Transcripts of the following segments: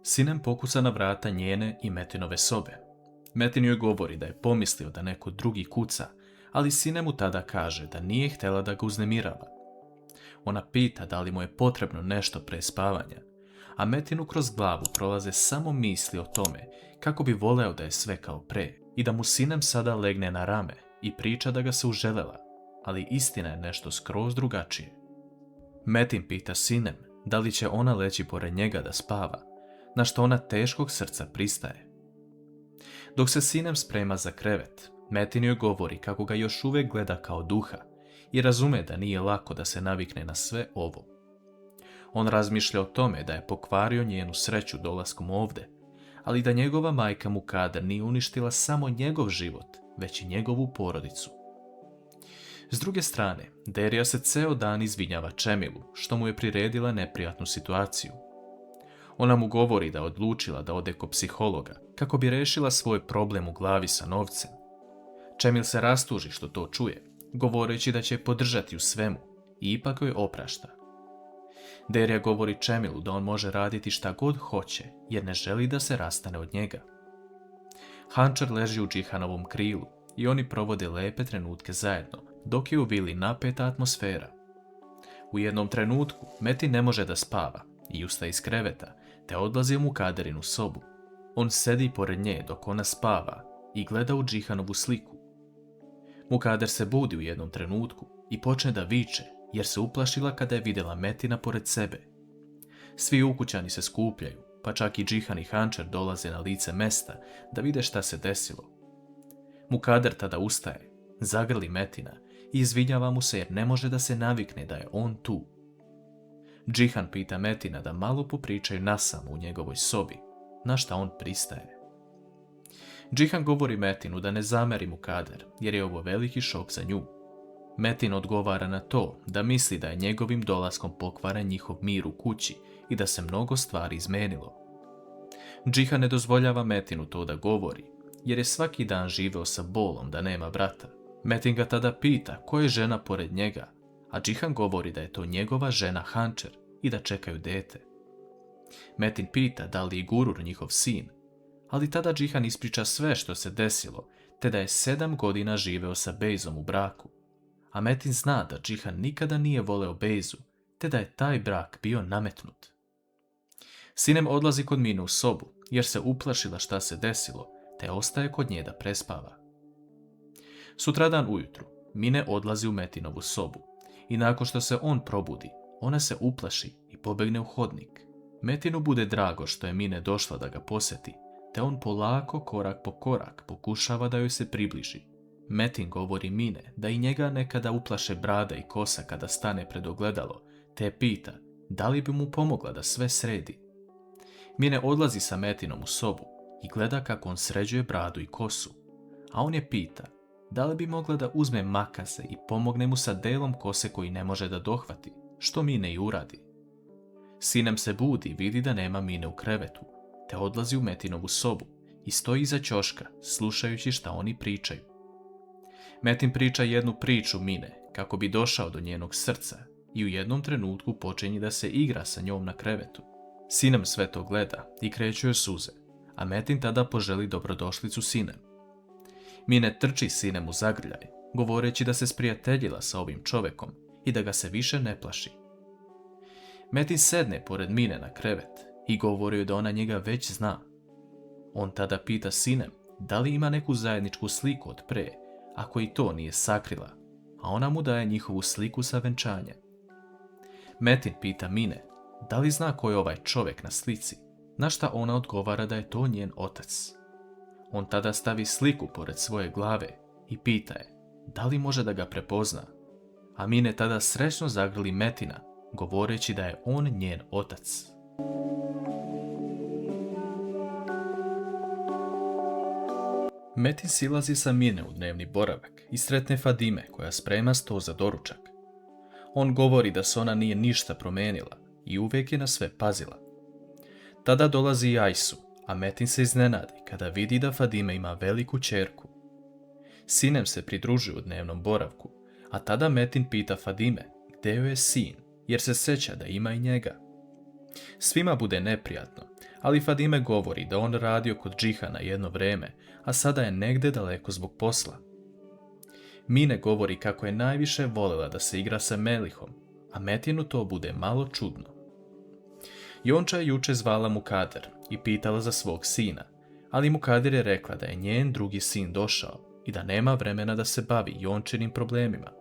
Sinem pokuca na vrata njene i Metinove sobe. Metin joj govori da je pomislio da neko drugi kuca, ali Sinem mu tada kaže da nije htjela da ga uznemirava. Ona pita da li mu je potrebno nešto pre spavanja, a Metinu kroz glavu prolaze samo misli o tome kako bi voleo da je sve kao pre i da mu Sinem sada legne na rame i priča da ga se uželela, ali istina je nešto skroz drugačije. Metin pita Sinem da li će ona leći pored njega da spava, na što ona teškog srca pristaje. Dok se Sinem sprema za krevet, Metin joj govori kako ga još uvijek gleda kao duha i razume da nije lako da se navikne na sve ovo. On razmišlja o tome da je pokvario njenu sreću dolaskom ovde, ali da njegova majka Mukader nije uništila samo njegov život, već i njegovu porodicu. S druge strane, Derya se ceo dan izvinjava Čemilu, što mu je priredila neprijatnu situaciju. Ona mu govori da je odlučila da ode kod psihologa kako bi rešila svoj problem u glavi sa novcem. Čemil se rastuži što to čuje, govoreći da će je podržati u svemu i ipak joj oprašta. Derya govori Čemilu da on može raditi šta god hoće jer ne želi da se rastane od njega. Hančar leži u Džihanovom krilu i oni provode lepe trenutke zajedno, dok je u vili napeta atmosfera. U jednom trenutku Metin ne može da spava i ustaje iz kreveta, te odlazi u Mukaderinu sobu. On sedi pored nje dok ona spava i gleda u Džihanovu sliku. Mukader se budi u jednom trenutku i počne da viče jer se uplašila kada je vidjela Metina pored sebe. Svi ukućani se skupljaju, pa čak i Džihan i Hančar dolaze na lice mesta da vide šta se desilo. Mukader tada ustaje, zagrli Metina i izvinjava mu se jer ne može da se navikne da je on tu. Džihan pita Metina da malo popričaju nasamo u njegovoj sobi, na šta on pristaje. Džihan govori Metinu da ne zameri Mukader jer je ovo veliki šok za nju. Metin odgovara na to da misli da je njegovim dolaskom pokvaren njihov mir u kući i da se mnogo stvari izmenilo. Džihan ne dozvoljava Metinu to da govori jer je svaki dan živeo sa bolom da nema brata. Metin ga tada pita ko je žena pored njega, a Džihan govori da je to njegova žena Hančer i da čekaju dete. Metin pita da li je Gurur njihov sin, ali tada Džihan ispriča sve što se desilo, te da je 7 godina živeo sa Bejzom u braku. A Metin zna da Džihan nikada nije voleo Bejzu, te da je taj brak bio nametnut. Sinem odlazi kod Mine u sobu, jer se uplašila šta se desilo, te ostaje kod nje da prespava. Sutradan ujutru, Mine odlazi u Metinovu sobu i nakon što se on probudi, ona se uplaši i pobegne u hodnik. Metinu bude drago što je Mine došla da ga posjeti, te on polako, korak po korak, pokušava da joj se približi. Metin govori Mine da i njega nekada uplaše brada i kosa kada stane pred ogledalo, te je pita da li bi mu pomogla da sve sredi. Mine odlazi sa Metinom u sobu i gleda kako on sređuje bradu i kosu, a on je pita da li bi mogla da uzme makase i pomogne mu sa delom kose koji ne može da dohvati, što Mine i uradi. Sinem se budi i vidi da nema Mine u krevetu, te odlazi u Metinovu sobu i stoji iza ćoška, slušajući šta oni pričaju. Metin priča jednu priču Mine kako bi došao do njenog srca i u jednom trenutku počinje da se igra sa njom na krevetu. Sinem sve to gleda i kreću joj suze, a Metin tada poželi dobrodošlicu Sinem. Mine trči Sinem u zagrljaj, govoreći da se sprijateljila sa ovim čovekom i da ga se više ne plaši. Metin sedne pored Mine na krevet i govori joj da ona njega već zna. On tada pita Sinem da li ima neku zajedničku sliku od pre, ako i to nije sakrila, a ona mu daje njihovu sliku sa venčanja. Metin pita Mine da li zna ko je ovaj čovjek na slici, na šta ona odgovara da je to njen otac. On tada stavi sliku pored svoje glave i pita je da li može da ga prepozna, a Mine tada srećno zagrli Metina, govoreći da je on njen otac. Metin silazi sa Mine u dnevni boravak i sretne Fadime koja sprema sto za doručak. On govori da se ona nije ništa promenila i uvijek je na sve pazila. Tada dolazi i Ajsu, a Metin se iznenadi kada vidi da Fadime ima veliku ćerku. Sinem se pridružuje u dnevnom boravku, a tada Metin pita Fadime gdje joj je sin, jer se sjeća da ima i njega. Svima bude neprijatno, Ali Fadime govori da on radio kod Džihana jedno vrijeme, a sada je negdje daleko zbog posla. Mine govori kako je najviše voljela da se igra sa Melihom, a Metinu to bude malo čudno. Jonča je juče zvala Mukader i pitala za svog sina, ali Mukader je rekla da je njen drugi sin došao i da nema vremena da se bavi Jončinim problemima.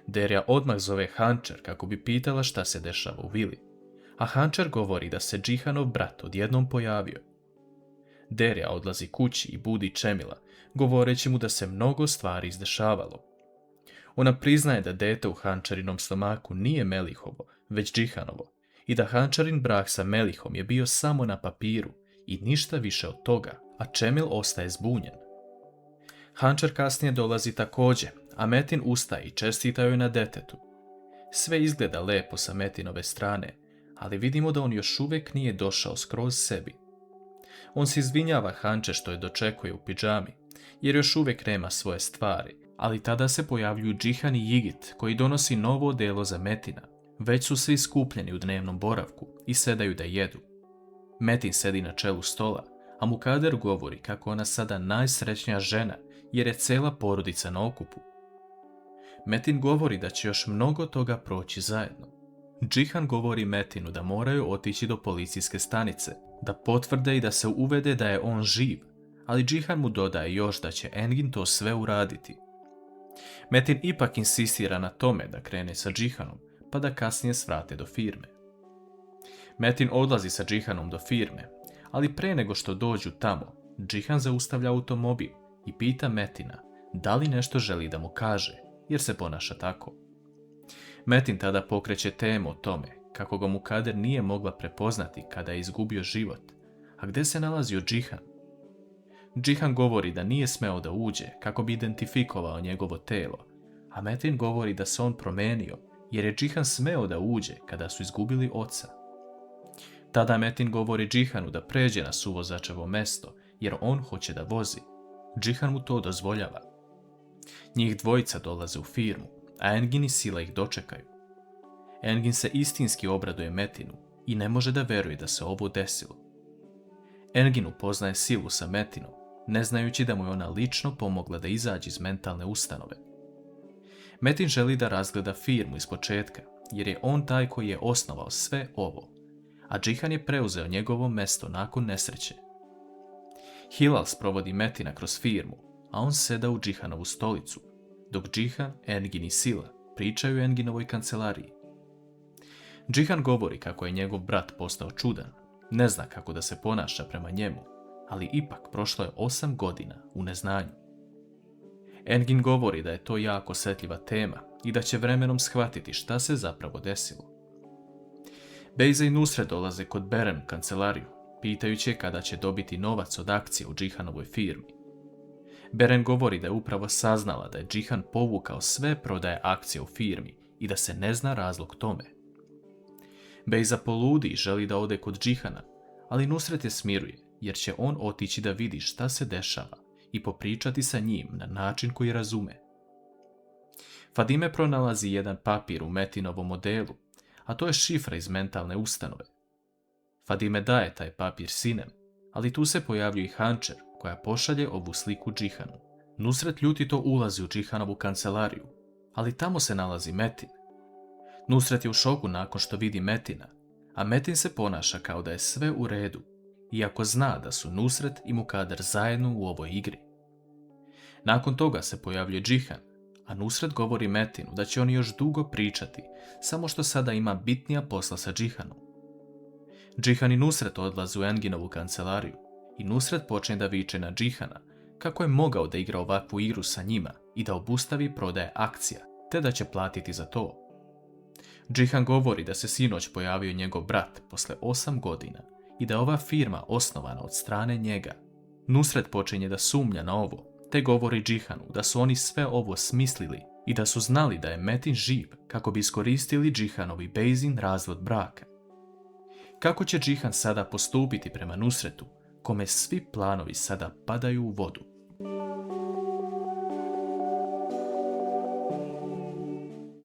Derja odmah zove Hančer kako bi pitala šta se dešava u vili, a Hančer govori da se Džihanov brat odjednom pojavio. Derja odlazi kući i budi Čemila, govoreći mu da se mnogo stvari izdešavalo. Ona priznaje da dete u Hančarinom stomaku nije Melihovo, već Džihanovo, i da Hančarin brak sa Melihom je bio samo na papiru i ništa više od toga, a Čemil ostaje zbunjen. Hančar kasnije dolazi također, a Metin ustaje i čestita joj na detetu. Sve izgleda lepo sa Metinove strane, ali vidimo da on još uvijek nije došao skroz sebi. On se izvinjava Hanče što je dočekuje u pidžami, jer još uvijek nema svoje stvari, ali tada se pojavljuju Džihan i Jigit koji donosi novo odijelo za Metina. Već su svi skupljeni u dnevnom boravku i sedaju da jedu. Metin sedi na čelu stola, a Mukader govori kako ona sada najsrećnija žena jer je cela porodica na okupu. Metin govori da će još mnogo toga proći zajedno. Džihan govori Metinu da moraju otići do policijske stanice, da potvrde i da se uvede da je on živ, ali Džihan mu dodaje još da će Engin to sve uraditi. Metin ipak insistira na tome da krene sa Džihanom, pa da kasnije svrate do firme. Metin odlazi sa Džihanom do firme, ali pre nego što dođu tamo, Džihan zaustavlja automobil i pita Metina da li nešto želi da mu kaže, jer se ponaša tako. Metin tada pokreće temu o tome kako ga Mukader nije mogla prepoznati kada je izgubio život, a gdje se nalazio Džihan. Džihan govori da nije smeo da uđe kako bi identifikovao njegovo telo, a Metin govori da se on promenio jer je Džihan smeo da uđe kada su izgubili oca. Tada Metin govori Džihanu da pređe na suvozačevo mesto jer on hoće da vozi. Džihan mu to dozvoljava. Njih dvojica dolaze u firmu, a Engin i Sila ih dočekaju. Engin se istinski obraduje Metinu i ne može da veruje da se ovo desilo. Engin upoznaje Silu sa Metinom, ne znajući da mu je ona lično pomogla da izađe iz mentalne ustanove. Metin želi da razgleda firmu iz početka, jer je on taj koji je osnovao sve ovo, a Džihan je preuzeo njegovo mesto nakon nesreće. Hilal sprovodi Metina kroz firmu, a on seda u Džihanovu stolicu, dok Džihan, Engin i Sila pričaju o Enginovoj kancelariji. Džihan govori kako je njegov brat postao čudan, ne zna kako da se ponaša prema njemu, ali ipak prošlo je 8 godina u neznanju. Engin govori da je to jako osjetljiva tema i da će vremenom shvatiti šta se zapravo desilo. Bejza i Nusret dolaze kod Beren u kancelariju, pitajući je kada će dobiti novac od akcije u Džihanovoj firmi. Beren govori da je upravo saznala da je Džihan povukao sve prodaje akcije u firmi i da se ne zna razlog tome. Bejza poludi i želi da ode kod Džihana, ali Nusret je smiruje jer će on otići da vidi šta se dešava i popričati sa njim na način koji razume. Fadime pronalazi jedan papir u Metinovom modelu, a to je šifra iz mentalne ustanove. Fadime daje taj papir sinem, ali tu se pojavljuje i Hančer koja pošalje ovu sliku Džihanu. Nusret ljutito ulazi u Džihanovu kancelariju, ali tamo se nalazi Metin. Nusret je u šoku nakon što vidi Metina, a Metin se ponaša kao da je sve u redu, iako zna da su Nusret i Mukader zajedno u ovoj igri. Nakon toga se pojavljuje Džihan, a Nusret govori Metinu da će oni još dugo pričati, samo što sada ima bitnija posla sa Džihanom. Džihan i Nusret odlaze u Enginovu kancelariju i Nusret počne da viče na Džihana kako je mogao da igra ovakvu igru sa njima i da obustavi prodaje akcija, te da će platiti za to. Džihan govori da se sinoć pojavio njegov brat posle 8 godina i da je ova firma osnovana od strane njega. Nusret počinje da sumnja na ovo, te govori Džihanu da su oni sve ovo smislili i da su znali da je Metin živ kako bi iskoristili Džihanov i Bejzin razvod braka. Kako će Džihan sada postupiti prema Nusretu, kome svi planovi sada padaju u vodu?